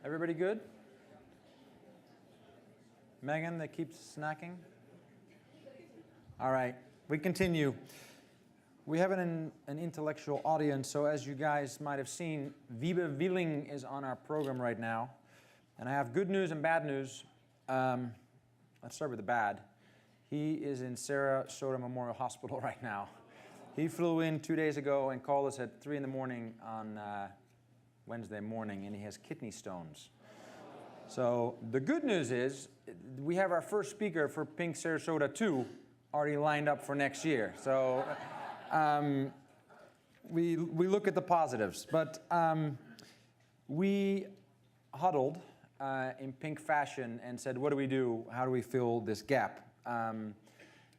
Everybody good? Megan that keeps snacking? All right, we continue. We have an intellectual audience, so as you guys might have seen, Wiebe Wieling is on our program right now. And I have good news and bad news. Let's start with the bad. He is in Sarasota Memorial Hospital right now. He flew in 2 days ago and called us at 3 in the morning on Wednesday morning, and he has kidney stones. So the good news is we have our first speaker for Pink Sarasota 2 already lined up for next year. So we look at the positives. But we huddled in pink fashion and said, what do we do? How do we fill this gap? And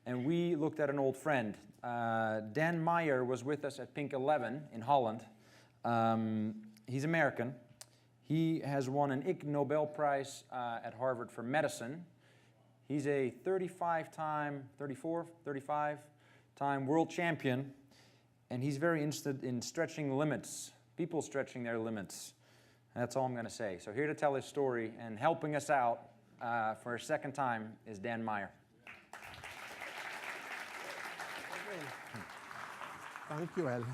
we looked at an old friend. Dan Meyer was with us at Pink 11 in Holland. He's American. He has won an Ig Nobel Prize at Harvard for medicine. He's a 35-time world champion, and he's very interested in stretching limits, people stretching their limits. And that's all I'm going to say. So here to tell his story and helping us out for a second time is Dan Meyer. Thank you, El.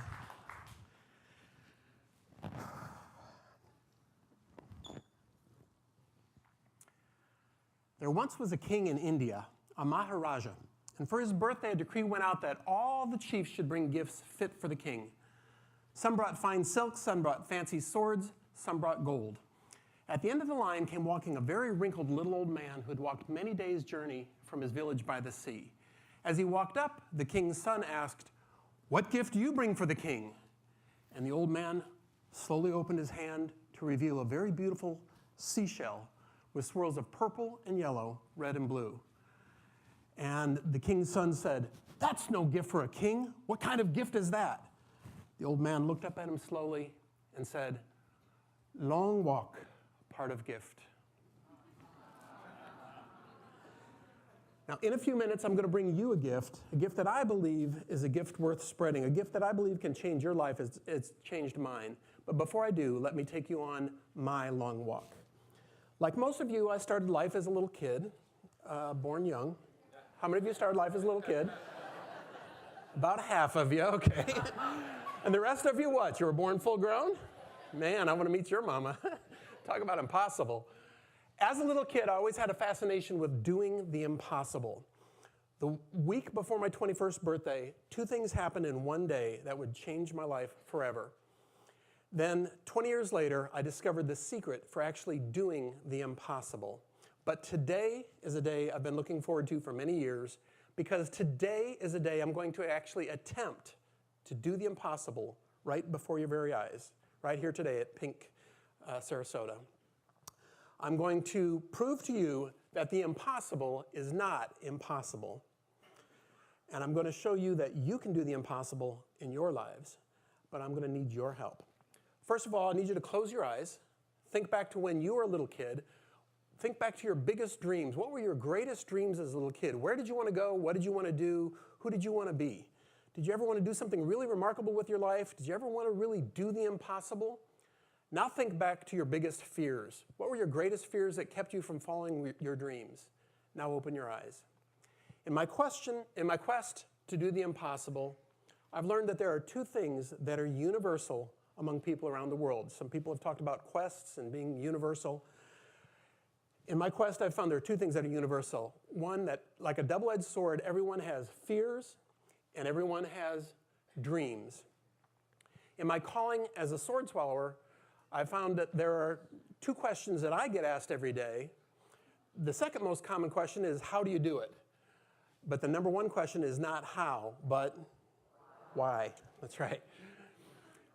There once was a king in India, a Maharaja, and for his birthday a decree went out that all the chiefs should bring gifts fit for the king. Some brought fine silks, some brought fancy swords, some brought gold. At the end of the line came walking a very wrinkled little old man who had walked many days' journey from his village by the sea. As he walked up, the king's son asked, "What gift do you bring for the king?" And the old man slowly opened his hand to reveal a very beautiful seashell with swirls of purple and yellow, red and blue. And the king's son said, "That's no gift for a king. What kind of gift is that?" The old man looked up at him slowly and said, "Long walk, part of gift." Now, in a few minutes, I'm going to bring you a gift that I believe is a gift worth spreading, a gift that I believe can change your life as it's changed mine. But before I do, let me take you on my long walk. Like most of you, I started life as a little kid, born young. How many of you started life as a little kid? About half of you, okay. And the rest of you, what? You were born full grown? Man, I want to meet your mama. Talk about impossible. As a little kid, I always had a fascination with doing the impossible. The week before my 21st birthday, 2 things happened in one day that would change my life forever. Then, 20 years later, I discovered the secret for actually doing the impossible. But today is a day I've been looking forward to for many years, because today is a day I'm going to actually attempt to do the impossible right before your very eyes, right here today at Pink Sarasota. I'm going to prove to you that the impossible is not impossible. And I'm going to show you that you can do the impossible in your lives, but I'm going to need your help. First of all, I need you to close your eyes. Think back to when you were a little kid. Think back to your biggest dreams. What were your greatest dreams as a little kid? Where did you want to go? What did you want to do? Who did you want to be? Did you ever want to do something really remarkable with your life? Did you ever want to really do the impossible? Now think back to your biggest fears. What were your greatest fears that kept you from following your dreams? Now open your eyes. In my quest to do the impossible, I've learned that there are 2 things that are universal among people around the world. Some people have talked about quests and being universal. In my quest, I've found there are 2 things that are universal. One, that like a double-edged sword, everyone has fears and everyone has dreams. In my calling as a sword swallower, I found that there are 2 questions that I get asked every day. The second most common question is, how do you do it? But the number 1 question is not how, but why. That's right.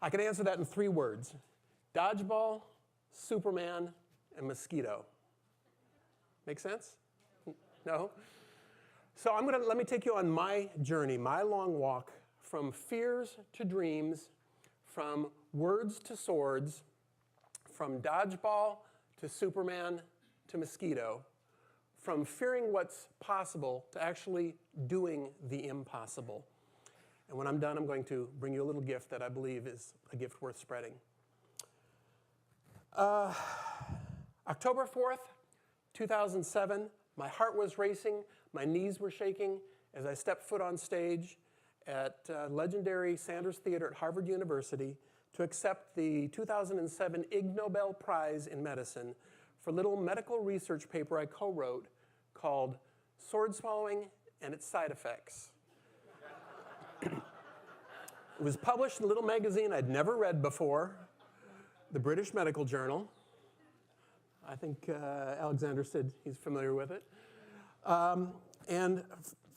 I can answer that in 3 words: dodgeball, Superman, and mosquito. Make sense? No? So let me take you on my journey, my long walk from fears to dreams, from words to swords, from dodgeball to Superman to mosquito, from fearing what's possible to actually doing the impossible. And when I'm done, I'm going to bring you a little gift that I believe is a gift worth spreading. October 4th, 2007, my heart was racing, my knees were shaking as I stepped foot on stage at legendary Sanders Theater at Harvard University to accept the 2007 Ig Nobel Prize in Medicine for a little medical research paper I co-wrote called Sword Swallowing and Its Side Effects. It was published in a little magazine I'd never read before, the British Medical Journal. I think Alexander said he's familiar with it. And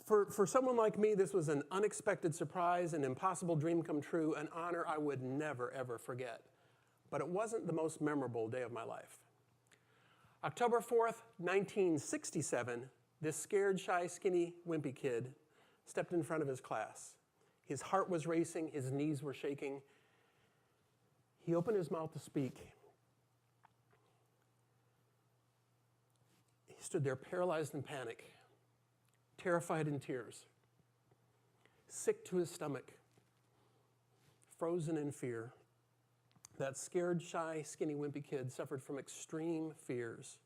for someone like me, this was an unexpected surprise, an impossible dream come true, an honor I would never, ever forget. But it wasn't the most memorable day of my life. October 4th, 1967, this scared, shy, skinny, wimpy kid stepped in front of his class. His heart was racing, his knees were shaking. He opened his mouth to speak. He stood there paralyzed in panic, terrified in tears, sick to his stomach, frozen in fear. That scared, shy, skinny, wimpy kid suffered from extreme fears.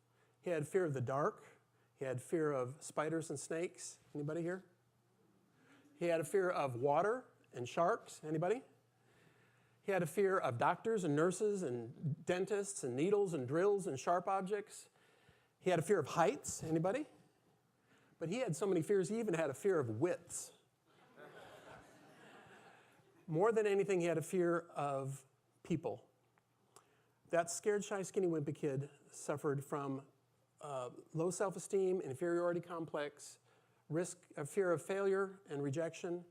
He had fear of the dark. He had fear of spiders and snakes. Anybody here? He had a fear of water and sharks. Anybody? He had a fear of doctors and nurses and dentists and needles and drills and sharp objects. He had a fear of heights. Anybody? But he had so many fears, he even had a fear of widths. More than anything, he had a fear of people. That scared, shy, skinny, wimpy kid suffered from low self-esteem, inferiority complex, a fear of failure and rejection,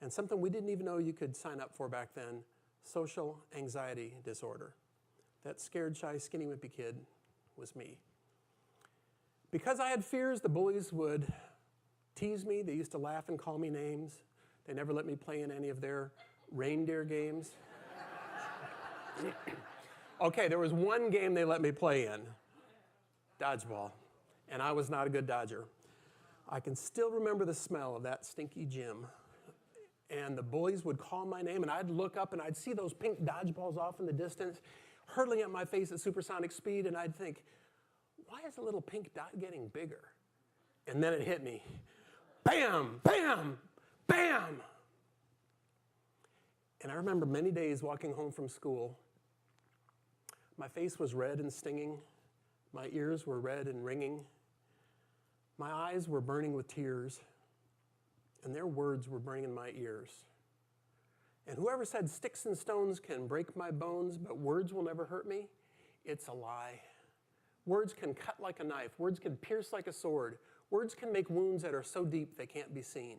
and something we didn't even know you could sign up for back then, social anxiety disorder. That scared, shy, skinny, wimpy kid was me. Because I had fears, the bullies would tease me. They used to laugh and call me names. They never let me play in any of their reindeer games. Okay, there was one game they let me play in, dodgeball, and I was not a good dodger. I can still remember the smell of that stinky gym. And the bullies would call my name, and I'd look up, and I'd see those pink dodgeballs off in the distance, hurtling at my face at supersonic speed, and I'd think, why is the little pink dot getting bigger? And then it hit me. Bam, bam, bam. And I remember many days walking home from school. My face was red and stinging. My ears were red and ringing. My eyes were burning with tears. And their words were burning in my ears. And whoever said sticks and stones can break my bones, but words will never hurt me, it's a lie. Words can cut like a knife. Words can pierce like a sword. Words can make wounds that are so deep they can't be seen.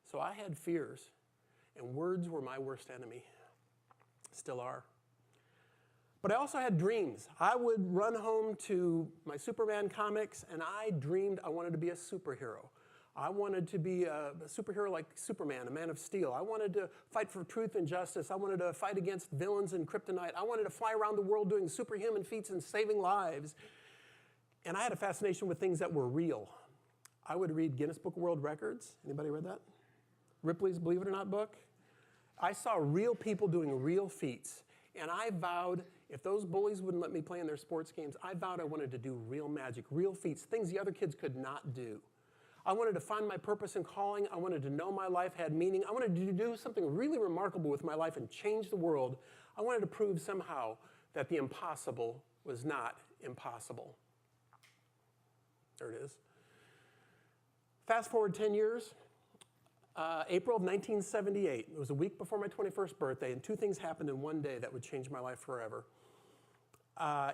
So I had fears, and words were my worst enemy. Still are. But I also had dreams. I would run home to my Superman comics, and I dreamed I wanted to be a superhero. I wanted to be a superhero like Superman, a man of steel. I wanted to fight for truth and justice. I wanted to fight against villains and kryptonite. I wanted to fly around the world doing superhuman feats and saving lives. And I had a fascination with things that were real. I would read Guinness Book of World Records. Anybody read that? Ripley's Believe It or Not book. I saw real people doing real feats. And I vowed, if those bullies wouldn't let me play in their sports games, I vowed I wanted to do real magic, real feats, things the other kids could not do. I wanted to find my purpose and calling. I wanted to know my life had meaning. I wanted to do something really remarkable with my life and change the world. I wanted to prove somehow that the impossible was not impossible. There it is. Fast forward 10 years, April of 1978. It was a week before my 21st birthday, and two things happened in one day that would change my life forever.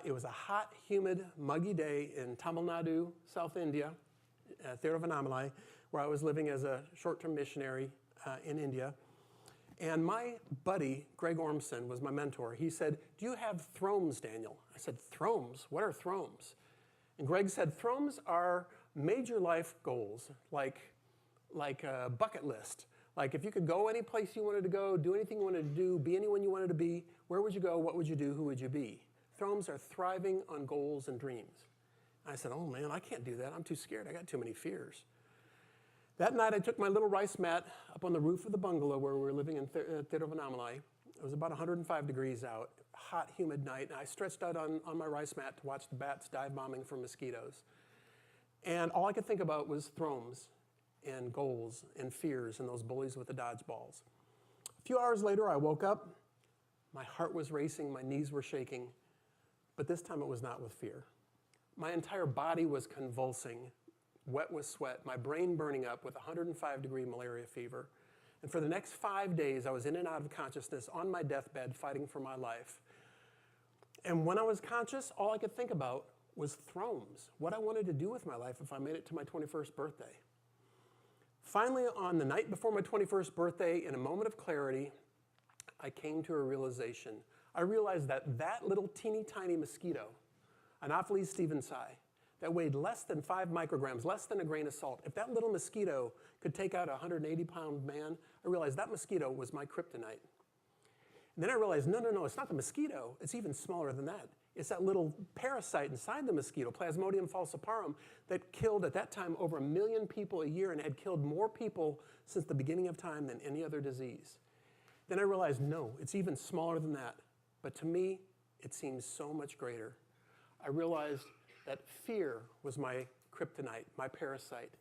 It was a hot, humid, muggy day in Tamil Nadu, South India, Thiruvannamalai, where I was living as a short-term missionary in India. And my buddy, Greg Ormson, was my mentor. He said, "Do you have thrones, Daniel?" I said, "Thrones? What are thrones?" And Greg said, "Thrones are major life goals, like a bucket list. Like if you could go any place you wanted to go, do anything you wanted to do, be anyone you wanted to be, where would you go, what would you do, who would you be? Thrones are thriving on goals and dreams." I said, "Oh man, I can't do that. I'm too scared. I got too many fears." That night I took my little rice mat up on the roof of the bungalow where we were living in Thiruvannamalai. It was about 105 degrees out, hot, humid night, and I stretched out on my rice mat to watch the bats dive bombing for mosquitoes. And all I could think about was thrones and goals and fears and those bullies with the dodgeballs. A few hours later, I woke up. My heart was racing, my knees were shaking, but this time it was not with fear. My entire body was convulsing, wet with sweat, my brain burning up with 105-degree malaria fever. And for the next 5 days, I was in and out of consciousness on my deathbed fighting for my life. And when I was conscious, all I could think about was thrones, what I wanted to do with my life if I made it to my 21st birthday. Finally, on the night before my 21st birthday, in a moment of clarity, I came to a realization. I realized that that little teeny tiny mosquito, Anopheles stevensii, that weighed less than 5 micrograms, less than a grain of salt, if that little mosquito could take out a 180-pound man, I realized that mosquito was my kryptonite. And then I realized, no, it's not the mosquito. It's even smaller than that. It's that little parasite inside the mosquito, Plasmodium falciparum, that killed at that time over 1 million people a year and had killed more people since the beginning of time than any other disease. Then I realized, no, it's even smaller than that. But to me, it seems so much greater. I realized that fear was my kryptonite, my parasite,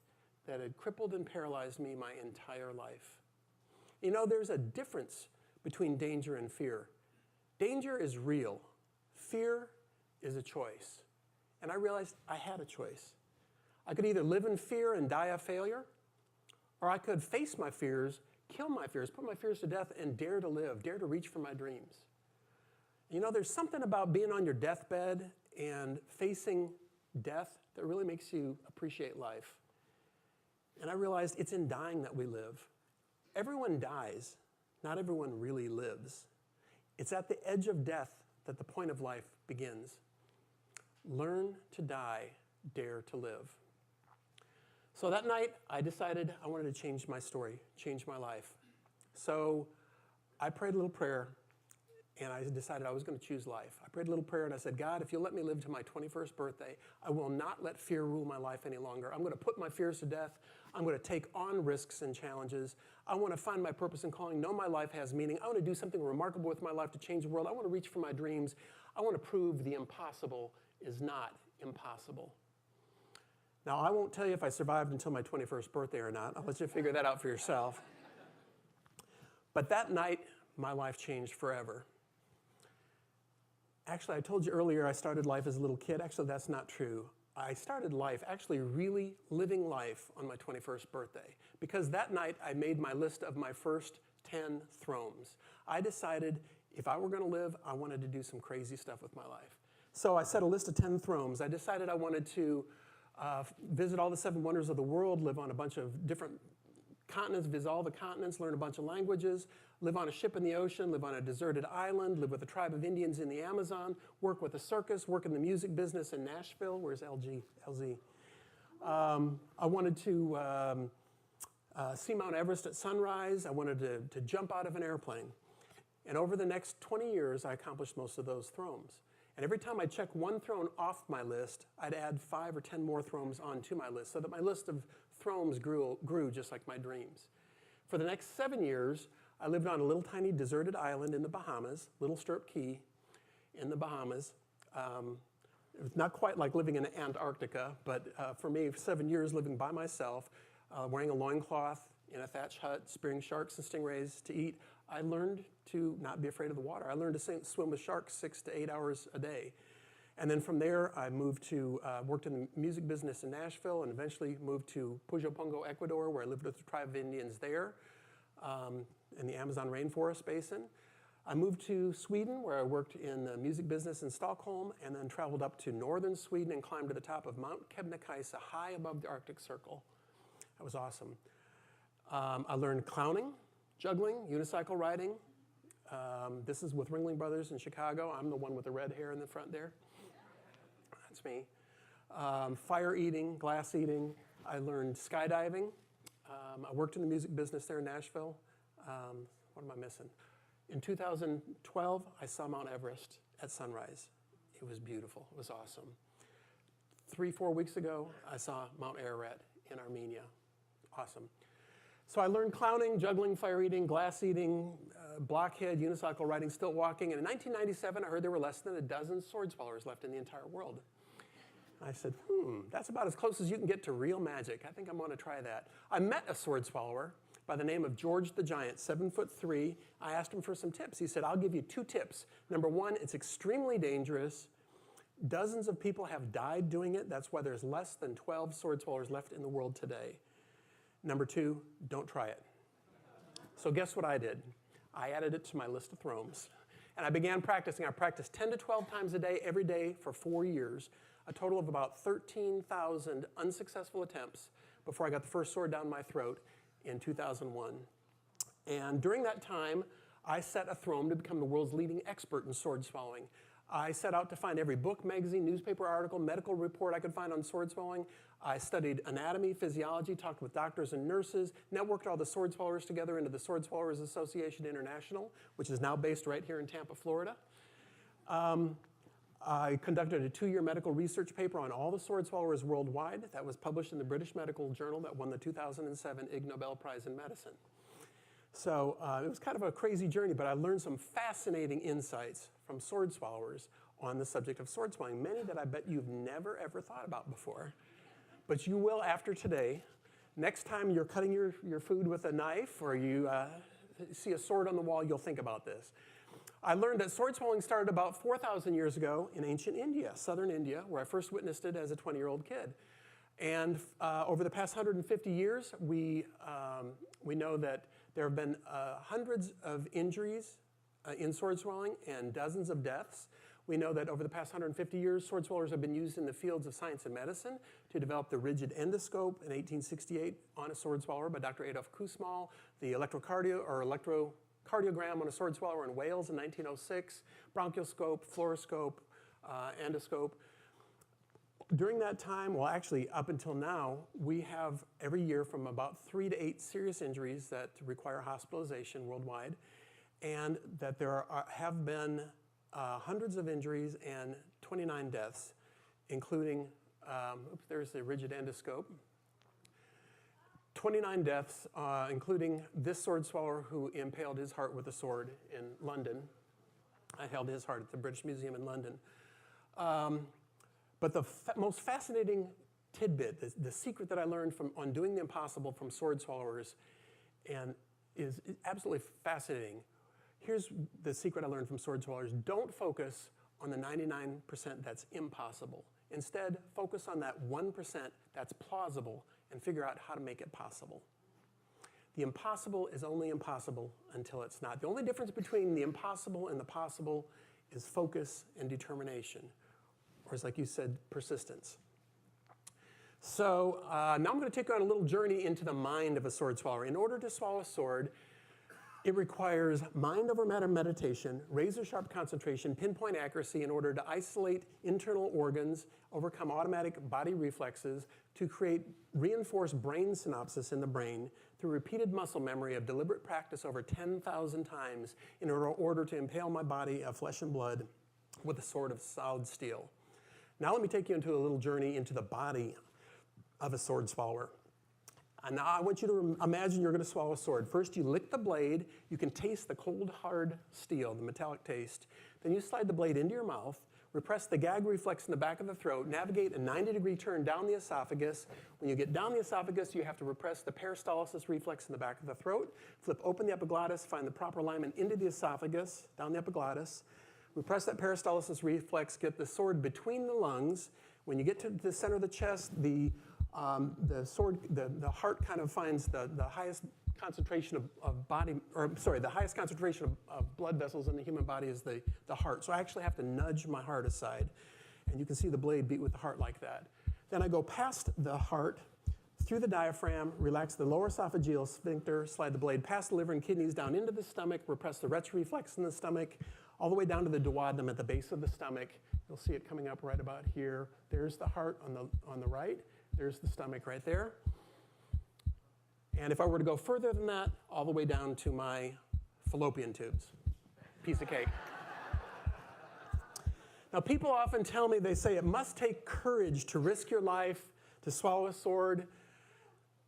that had crippled and paralyzed me my entire life. You know, there's a difference between danger and fear. Danger is real. Fear is a choice. And I realized I had a choice. I could either live in fear and die a failure, or I could face my fears, kill my fears, put my fears to death, and dare to live, dare to reach for my dreams. You know, there's something about being on your deathbed and facing death that really makes you appreciate life. And I realized it's in dying that we live. Everyone dies. Not everyone really lives. It's at the edge of death that the point of life begins. Learn to die, dare to live. So that night, I decided I wanted to change my story, change my life. So I prayed a little prayer, and I decided I was going to choose life. I prayed a little prayer, and I said, God, if you'll let me live to my 21st birthday, I will not let fear rule my life any longer. I'm going to put my fears to death. I'm going to take on risks and challenges. I want to find my purpose and calling, know my life has meaning. I want to do something remarkable with my life to change the world. I want to reach for my dreams. I want to prove the impossible is not impossible. Now, I won't tell you if I survived until my 21st birthday or not. I'll let you figure that out for yourself. But that night, my life changed forever. Actually, I told you earlier I started life as a little kid. Actually, that's not true. I started life, actually really living life on my 21st birthday. Because that night, I made my list of my first 10 thrones. I decided if I were going to live, I wanted to do some crazy stuff with my life. So I set a list of 10 thrones. I decided I wanted to visit all the 7 wonders of the world, live on a bunch of different continents, visit all the continents, learn a bunch of languages, live on a ship in the ocean, live on a deserted island, live with a tribe of Indians in the Amazon, work with a circus, work in the music business in Nashville. Where's LZ? I wanted to see Mount Everest at sunrise. I wanted to jump out of an airplane. And over the next 20 years, I accomplished most of those thrones. And every time I check one throne off my list, I'd add 5 or 10 more thrones onto my list so that my list of thrones grew just like my dreams. For the next 7 years, I lived on a little tiny deserted island in the Bahamas, Little Stirrup Key in the Bahamas. It was not quite like living in Antarctica, but for me, 7 years living by myself, wearing a loincloth in a thatch hut, spearing sharks and stingrays to eat, I learned to not be afraid of the water. I learned to swim with sharks 6 to 8 hours a day. And then from there, I moved to, worked in the music business in Nashville and eventually moved to Pujo Pongo, Ecuador, where I lived with a tribe of Indians there in the Amazon rainforest basin. I moved to Sweden, where I worked in the music business in Stockholm, and then traveled up to northern Sweden and climbed to the top of Mount Kebnekaise, high above the Arctic Circle. That was awesome. I learned clowning, juggling, unicycle riding. This is with Ringling Brothers in Chicago. I'm the one with the red hair in the front there. That's me. Fire eating, glass eating. I learned skydiving. I worked in the music business there in Nashville. What am I missing? In 2012, I saw Mount Everest at sunrise. It was beautiful. It was awesome. 3-4 weeks ago, I saw Mount Ararat in Armenia. Awesome. So I learned clowning, juggling, fire eating, glass eating, blockhead, unicycle riding, stilt walking. And in 1997, I heard there were less than a dozen sword swallowers left in the entire world. I said, that's about as close as you can get to real magic. I think I'm going to try that. I met a sword swallower by the name of George the Giant, 7'3". I asked him for some tips. He said, I'll give you 2 tips. Number 1, it's extremely dangerous. Dozens of people have died doing it. That's why there's less than 12 sword swallowers left in the world today. Number 2, don't try it. So guess what I did? I added it to my list of thrones. And I began practicing. I practiced 10 to 12 times a day, every day for 4 years. A total of about 13,000 unsuccessful attempts before I got the first sword down my throat in 2001. And during that time, I set a throne to become the world's leading expert in sword swallowing. I set out to find every book, magazine, newspaper article, medical report I could find on sword swallowing. I studied anatomy, physiology, talked with doctors and nurses, networked all the sword swallowers together into the Sword Swallowers Association International, which is now based right here in Tampa, Florida. I conducted a 2-year medical research paper on all the sword swallowers worldwide that was published in the British Medical Journal that won the 2007 Ig Nobel Prize in Medicine. So it was kind of a crazy journey, but I learned some fascinating insights from sword swallowers on the subject of sword swallowing, many that I bet you've never, ever thought about before. But you will after today. Next time you're cutting your food with a knife or you see a sword on the wall, you'll think about this. I learned that sword swallowing started about 4,000 years ago in ancient India, southern India, where I first witnessed it as a 20-year-old kid. And over the past 150 years, we know that there have been hundreds of injuries in sword swallowing and dozens of deaths. We know that over the past 150 years, sword swallowers have been used in the fields of science and medicine to develop the rigid endoscope in 1868 on a sword swallower by Dr. Adolf Kussmaul, the electrocardiogram on a sword swallower in Wales in 1906, bronchioscope, fluoroscope, endoscope. During that time, well, actually up until now, we have every year from about 3 to 8 serious injuries that require hospitalization worldwide, and that there have been hundreds of injuries and 29 deaths, including, there's the rigid endoscope. 29 deaths, including this sword swallower who impaled his heart with a sword in London. I held his heart at the British Museum in London. But the most fascinating tidbit, the secret that I learned on doing the impossible from sword swallowers, and is absolutely fascinating. Here's the secret I learned from sword swallowers. Don't focus on the 99% that's impossible. Instead, focus on that 1% that's plausible and figure out how to make it possible. The impossible is only impossible until it's not. The only difference between the impossible and the possible is focus and determination, or as like you said, persistence. So now I'm going to take you on a little journey into the mind of a sword swallower. In order to swallow a sword, it requires mind over matter meditation, razor-sharp concentration, pinpoint accuracy in order to isolate internal organs, overcome automatic body reflexes, to create reinforced brain synapses in the brain through repeated muscle memory of deliberate practice over 10,000 times in order to impale my body of flesh and blood with a sword of solid steel. Now let me take you into a little journey into the body of a sword swallower. And now I want you to imagine you're going to swallow a sword. First, you lick the blade. You can taste the cold, hard steel, the metallic taste. Then you slide the blade into your mouth, repress the gag reflex in the back of the throat, navigate a 90-degree turn down the esophagus. When you get down the esophagus, you have to repress the peristalsis reflex in the back of the throat, flip open the epiglottis, find the proper alignment into the esophagus, down the epiglottis, repress that peristalsis reflex, get the sword between the lungs. When you get to the center of the chest, the heart kind of finds the highest concentration the highest concentration of blood vessels in the human body is the heart. So I actually have to nudge my heart aside. And you can see the blade beat with the heart like that. Then I go past the heart, through the diaphragm, relax the lower esophageal sphincter, slide the blade past the liver and kidneys down into the stomach, repress the retro reflex in the stomach, all the way down to the duodenum at the base of the stomach. You'll see it coming up right about here. There's the heart on the right. There's the stomach right there. And if I were to go further than that, all the way down to my fallopian tubes. Piece of cake. Now, people often tell me, they say it must take courage to risk your life, to swallow a sword.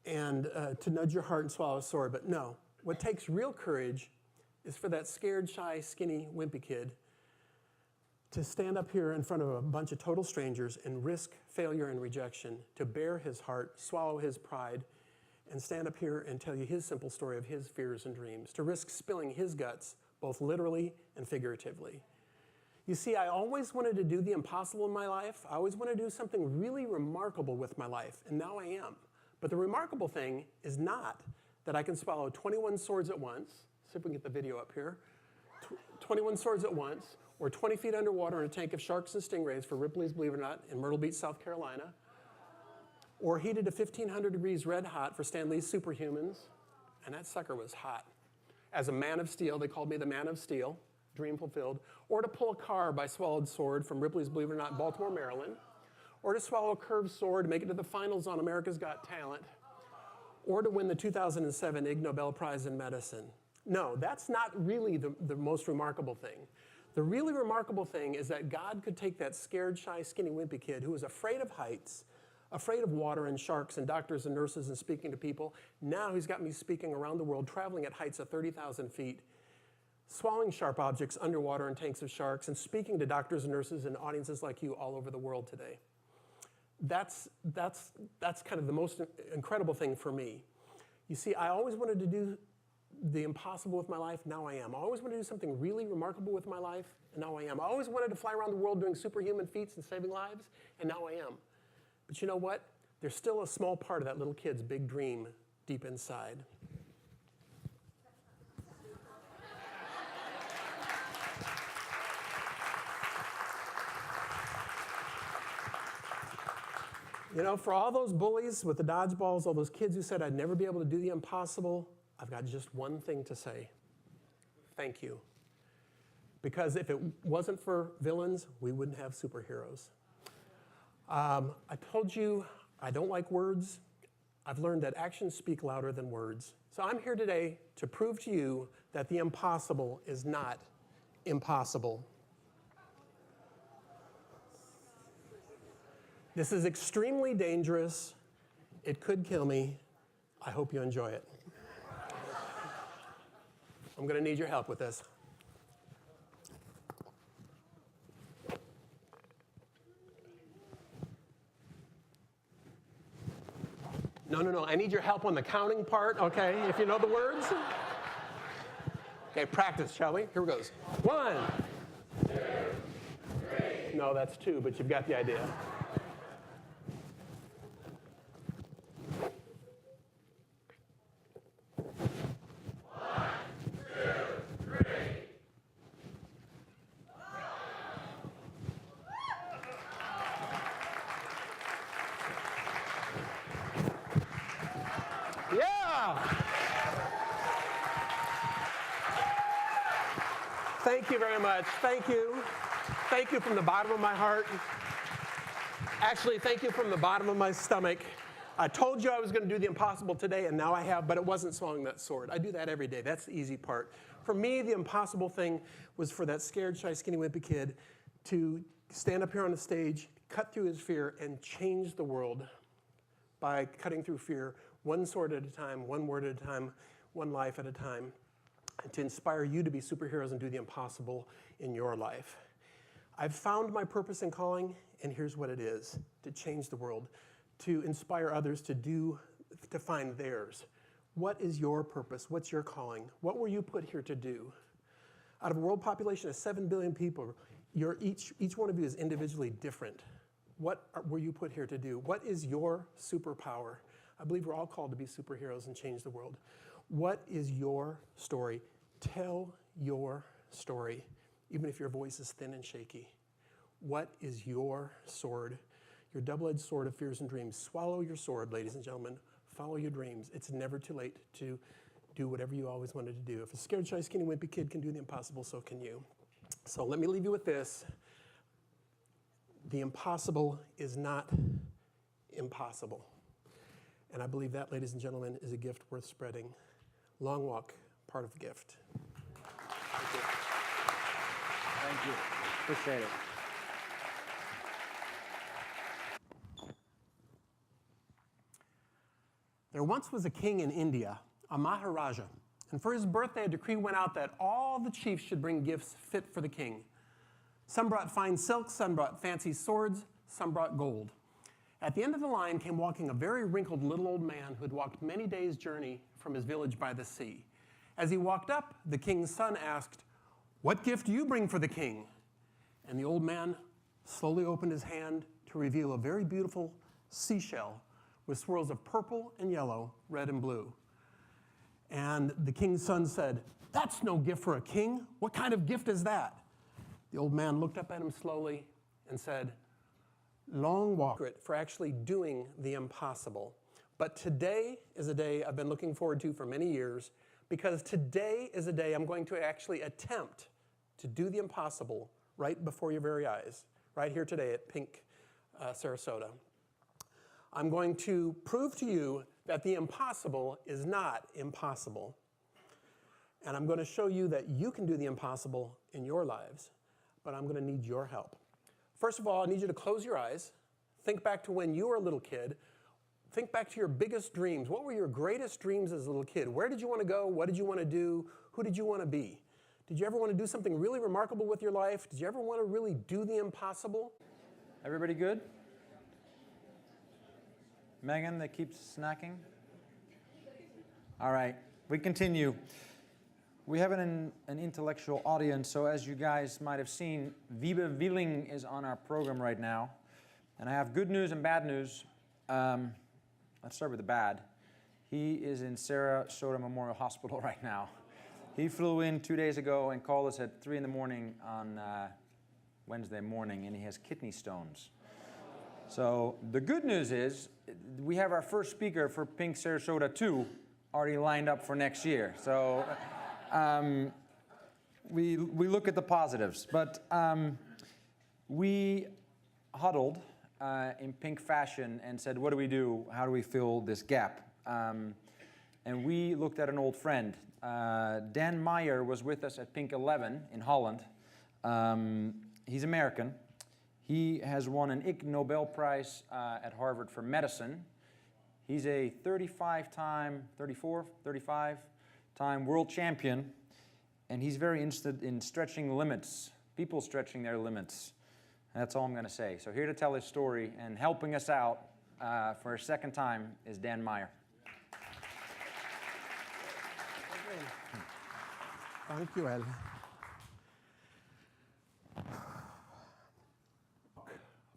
and to nudge your heart and swallow a sword. But no, what takes real courage is for that scared, shy, skinny, wimpy kid to stand up here in front of a bunch of total strangers and risk failure and rejection, to bare his heart, swallow his pride, and stand up here and tell you his simple story of his fears and dreams, to risk spilling his guts, both literally and figuratively. You see, I always wanted to do the impossible in my life. I always wanted to do something really remarkable with my life, and now I am. But the remarkable thing is not that I can swallow 21 swords at once. See if we can get the video up here. 21 swords at once, or 20 feet underwater in a tank of sharks and stingrays for Ripley's, believe it or not, in Myrtle Beach, South Carolina. Or heated to 1,500 degrees red hot for Stan Lee's Superhumans, and that sucker was hot. As a man of steel, they called me the man of steel, dream fulfilled. Or to pull a car by swallowed sword from Ripley's, believe it or not, Baltimore, Maryland. Or to swallow a curved sword to make it to the finals on America's Got Talent. Or to win the 2007 Ig Nobel Prize in Medicine. No, that's not really the most remarkable thing. The really remarkable thing is that God could take that scared, shy, skinny, wimpy kid who was afraid of heights, afraid of water and sharks and doctors and nurses and speaking to people. Now he's got me speaking around the world, traveling at heights of 30,000 feet, swallowing sharp objects underwater in tanks of sharks, and speaking to doctors and nurses and audiences like you all over the world today. That's kind of the most incredible thing for me. You see, I always wanted to do the impossible with my life, now I am. I always wanted to do something really remarkable with my life, and now I am. I always wanted to fly around the world doing superhuman feats and saving lives, and now I am. But you know what? There's still a small part of that little kid's big dream deep inside. You know, for all those bullies with the dodgeballs, all those kids who said I'd never be able to do the impossible, I've got just one thing to say. Thank you. Because if it wasn't for villains, we wouldn't have superheroes. I told you I don't like words. I've learned that actions speak louder than words. So I'm here today to prove to you that the impossible is not impossible. This is extremely dangerous. It could kill me. I hope you enjoy it. I'm going to need your help with this. No. I need your help on the counting part, okay? If you know the words. Okay, practice, shall we? Here it goes. 1, 2, 3. No, that's 2, but you've got the idea. Thank you very much. Thank you. Thank you from the bottom of my heart. Actually, thank you from the bottom of my stomach. I told you I was going to do the impossible today, and now I have, but it wasn't swallowing that sword. I do that every day. That's the easy part. For me, the impossible thing was for that scared, shy, skinny, wimpy kid to stand up here on the stage, cut through his fear, and change the world by cutting through fear, one sword at a time, one word at a time, one life at a time, and to inspire you to be superheroes and do the impossible in your life. I've found my purpose and calling, and here's what it is: to change the world, to inspire others to find theirs. What is your purpose? What's your calling? What were you put here to do? Out of a world population of 7 billion people, each one of you is individually different. What were you put here to do? What is your superpower? I believe we're all called to be superheroes and change the world. What is your story? Tell your story, even if your voice is thin and shaky. What is your sword? Your double-edged sword of fears and dreams. Swallow your sword, ladies and gentlemen. Follow your dreams. It's never too late to do whatever you always wanted to do. If a scared, shy, skinny, wimpy kid can do the impossible, so can you. So let me leave you with this. The impossible is not impossible. And I believe that, ladies and gentlemen, is a gift worth spreading. Long walk, part of the gift. Thank you. Thank you. Appreciate it. There once was a king in India, a Maharaja, and for his birthday, a decree went out that all the chiefs should bring gifts fit for the king. Some brought fine silks, some brought fancy swords, some brought gold. At the end of the line came walking a very wrinkled little old man who had walked many days' journey from his village by the sea. As he walked up, the king's son asked, "What gift do you bring for the king?" And the old man slowly opened his hand to reveal a very beautiful seashell with swirls of purple and yellow, red and blue. And the king's son said, "That's no gift for a king. What kind of gift is that?" The old man looked up at him slowly and said, "Long walk for actually doing the impossible. But today is a day I've been looking forward to for many years, because today is a day I'm going to actually attempt to do the impossible right before your very eyes, right here today at Pink, Sarasota. I'm going to prove to you that the impossible is not impossible. And I'm going to show you that you can do the impossible in your lives, but I'm going to need your help. First of all, I need you to close your eyes. Think back to when you were a little kid. Think back to your biggest dreams. What were your greatest dreams as a little kid? Where did you want to go? What did you want to do? Who did you want to be? Did you ever want to do something really remarkable with your life? Did you ever want to really do the impossible? Everybody good? Megan that keeps snacking? All right, we continue. We have an intellectual audience, so as you guys might have seen, Wiebe Wieling is on our program right now. And I have good news and bad news. Let's start with the bad. He is in Sarasota Memorial Hospital right now. He flew in 2 days ago and called us at 3 in the morning on Wednesday morning, and he has kidney stones. So the good news is we have our first speaker for Pink Sarasota 2 already lined up for next year. So we look at the positives. But we huddled in Pink fashion and said, what do we do? How do we fill this gap? And we looked at an old friend. Dan Meyer was with us at Pink 11 in Holland. He's American. He has won an Ig Nobel Prize at Harvard for medicine. He's a 35-time world champion, and he's very interested in stretching limits, people stretching their limits. And that's all I'm going to say. So here to tell his story and helping us out for a second time is Dan Meyer. Thank you, El.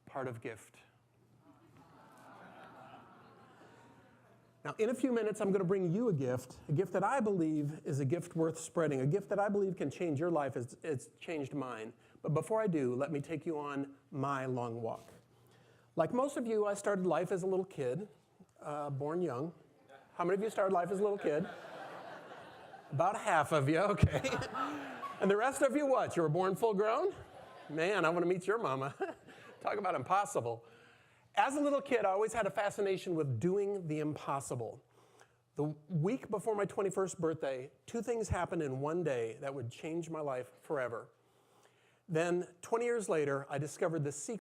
Part of gift. Now, in a few minutes, I'm going to bring you a gift that I believe is a gift worth spreading, a gift that I believe can change your life as it's changed mine. But before I do, let me take you on my long walk. Like most of you, I started life as a little kid, born young. How many of you started life as a little kid? About half of you, okay. And the rest of you, what? You were born full grown? Man, I want to meet your mama. Talk about impossible. As a little kid, I always had a fascination with doing the impossible. The week before my 21st birthday, 2 things happened in one day that would change my life forever. Then, 20 years later, I discovered the secret